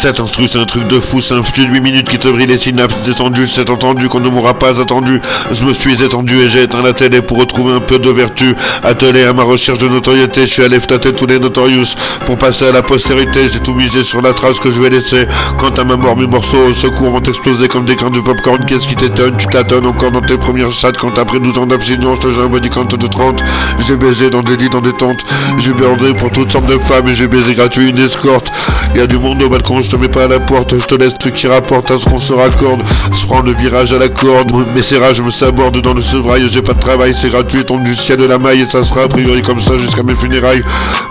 Cet instru c'est un truc de fou, c'est un flux de 8 minutes qui te brille les synapses descendues. C'est entendu qu'on ne m'aura pas attendu. Je me suis étendu et j'ai éteint la télé pour retrouver un peu de vertu. Attelé à ma recherche de notoriété, je suis allé flatter tous les notorious. Pour passer à la postérité, j'ai tout misé sur la trace que je vais laisser. Quant à ma mort, mes morceaux au secours vont exploser comme des grains de popcorn. Qu'est-ce qui t'étonne? Tu tâtonnes encore dans tes premières chattes. Quand après 12 ans d'abstinence, j'ai un body count de 30. J'ai baisé dans des lits, dans des tentes. J'ai bordé pour toutes sortes de femmes et j'ai baisé gratuit une escorte. Y a du monde au balcon, je te mets pas à la porte. Je te laisse ce qui rapporte à ce qu'on se raccorde. Je prends le virage à la corde. Mes serrages me sabordent dans le sevrage. J'ai pas de travail, c'est gratuit, tombe du ciel de la maille. Et ça sera a priori comme ça jusqu'à mes funérailles.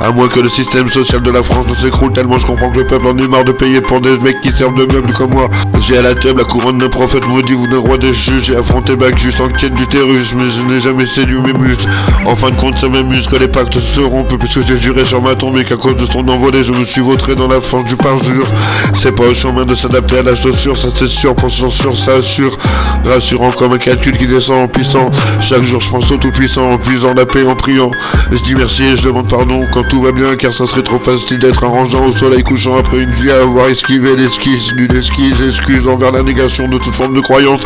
À moins que le système social de la France ne s'écroule tellement je comprends que le peuple en est marre de payer pour des mecs qui servent de meubles comme moi. J'ai à la table la couronne d'un prophète maudit ou d'un roi déchu. J'ai affronté Bacchus en quête d'utérus, mais je n'ai jamais séduit mes muscles. En fin de compte, ça m'amuse que les pactes se rompent, puisque j'ai juré sur ma tombe et qu'à cause de son envolée, je me suis vautré dans la force du parjure. C'est pas au chemin de s'adapter à la chaussure, ça c'est sûr, pour censure, ça assure. Rassurant comme un calcul qui descend en puissant. Chaque jour je pense au tout puissant, en puisant la paix, en priant. Je dis merci et je demande pardon quand tout va bien, car ça serait trop facile d'être arrangeant au soleil couchant après une vie à avoir esquivé l'esquisse d'une esquisse. Excuse envers la négation de toute forme de croyance.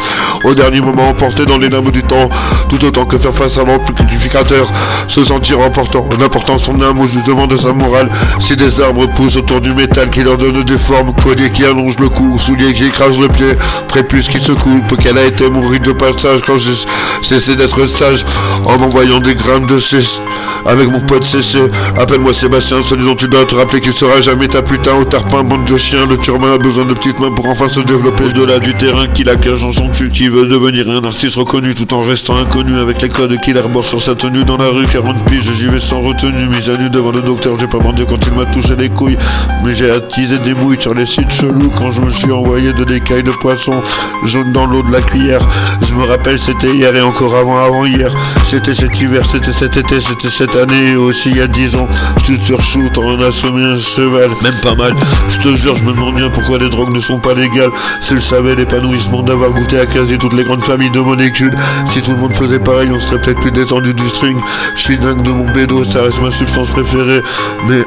Au dernier moment emporté dans les limbes du temps, tout autant que faire face à l'amplificateur, se sentir important, en apportant son âme au jugement de sa morale. Si des arbres poussent autour du métal qui leur donne des formes, collier qui allonge le cou, soulier qui écrase le pied, prépuce qui se coupe, quelle a été mon rite de passage quand j'ai cessé d'être sage, en m'envoyant des grammes de cesse. Avec mon pote séché, appelle-moi Sébastien, celui dont tu dois te rappeler qu'il sera jamais ta putain au tarpin, bande de chiens. Le turban a besoin de petites mains pour enfin se développer au-delà du terrain qui la cage dans son cul, qui veut devenir un artiste reconnu tout en restant inconnu, avec les codes qu'il arbore sur sa tenue dans la rue. 40 piges, j'y vais sans retenue, mise à nu devant le docteur, j'ai pas bandé quand il m'a touché les couilles, mais j'ai attisé des mouilles sur les sites chelous quand je me suis envoyé de l'écaille de poisson jaune dans l'eau de la cuillère. Je me rappelle, c'était hier et encore avant hier, c'était cet hiver, c'était cet été, c'était cette année et aussi il y a 10 ans. Je suis sur shoot, on a assommé un cheval, même pas mal. Je te jure, je me demande bien pourquoi les drogues ne sont pas légales. S'ils savaient l'épanouissement d'avoir goûté à quasi toutes les grandes familles de molécules, si tout le monde faisait pareil, on serait peut-être plus détendu du string. Je suis dingue de mon bédo, ça reste ma substance préférée, mais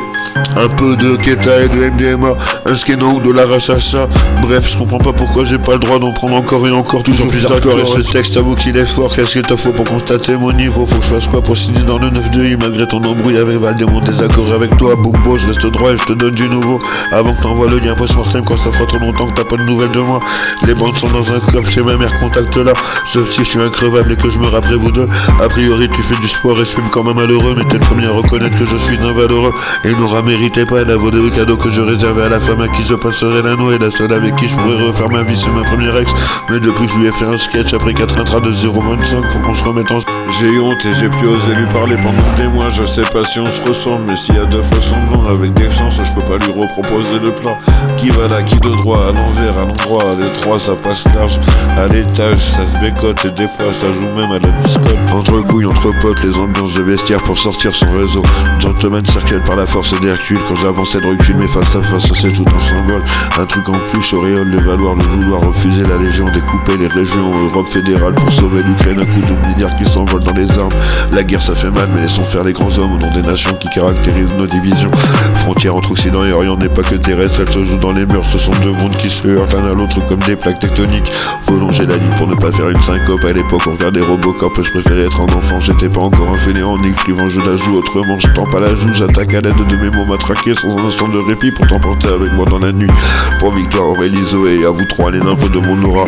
un peu de Keta et de MDMA, un skéno ou de la rachacha. Bref, je comprends pas pourquoi j'ai pas le droit d'en prendre encore et encore, toujours plus hardcore. Et ce texte avoue qu'il est fort, qu'est-ce qu'il te faut pour constater mon niveau? Faut que je fasse quoi pour signer dans le 9-2i malgré ton embrouille avec Valde et mon désaccord avec toi? Boumbo, je reste droit et je te donne du nouveau avant que t'envoies le lien post-mortem quand ça fera trop longtemps que t'as pas de nouvelles de moi. Les bandes sont dans un coffre chez ma mère, contacte là. Sauf si je suis increvable et que je me rappelle vous deux. A priori tu fais du sport et je fume comme un malheureux, mais t'es le premier à reconnaître que je suis un valeureux et n'aura mérité pas la vaut des cadeaux que je réservais à la femme à qui je passerai l'anneau, et la seule avec qui je pourrais refaire ma vie c'est ma première ex. Mais depuis que je lui ai fait un sketch après 4 intras de 0,25, faut qu'on se remette en... J'ai eu honte et j'ai plus osé lui parler pendant des mois. Je sais pas si on se ressemble, mais s'il y a 2 fois semblant, avec des chances je peux pas lui reproposer le plan. Qui va là, qui de droit, à l'envers, à l'endroit, à l'étroit ça passe large, à l'étage ça se bécote et des fois ça joue même à la biscotte. Entre couilles, entre potes, les ambiances de vestiaire pour sortir son réseau. Gentleman circle par la force d'Hercule, quand j'avançais de recul mais face à face c'est tout un symbole. Un truc en plus, auréole, le valoir, le vouloir, refuser la légion, découper les régions, Europe fédérale pour sauver l'Ukraine, un coup de milliards qui s'envolent dans les armes. La guerre ça fait mal mais laissons faire les grands hommes au nom des nations qui caractérisent nos divisions. Frontière entre Occident et Orient n'est pas que terrestre, elle se joue dans les murs, ce sont 2 mondes qui se heurtent l'un à l'autre comme des plaques tectoniques. Faut longer la ligne pour ne pas faire une syncope. À l'époque on regardait Robocop, je préférais être un enfant, j'étais pas encore un fainéant en écrivant je la joue autrement, je tends pas la joue, j'attaque à l'aide de mes mots matraqués sans un instant de répit pour t'emporter avec moi dans la nuit. Pour Victoire, Aurélie, Zoé, à vous trois les nymphes de mon aura.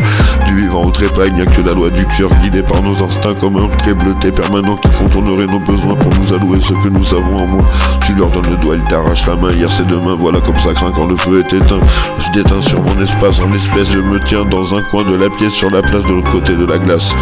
Du vivant au trépas, il n'y a que la loi du cœur guidée par nos instincts comme un clé bleuté permanent qui contournerait nos besoins pour nous allouer ce que nous avons en moi. Tu leur donnes le doigt, ils t'arrachent la main, hier c'est demain, voilà comme ça craint quand le feu est éteint. Je déteins sur mon espace, en espèce je me tiens dans un coin de la pièce sur la place de l'autre côté de la glace.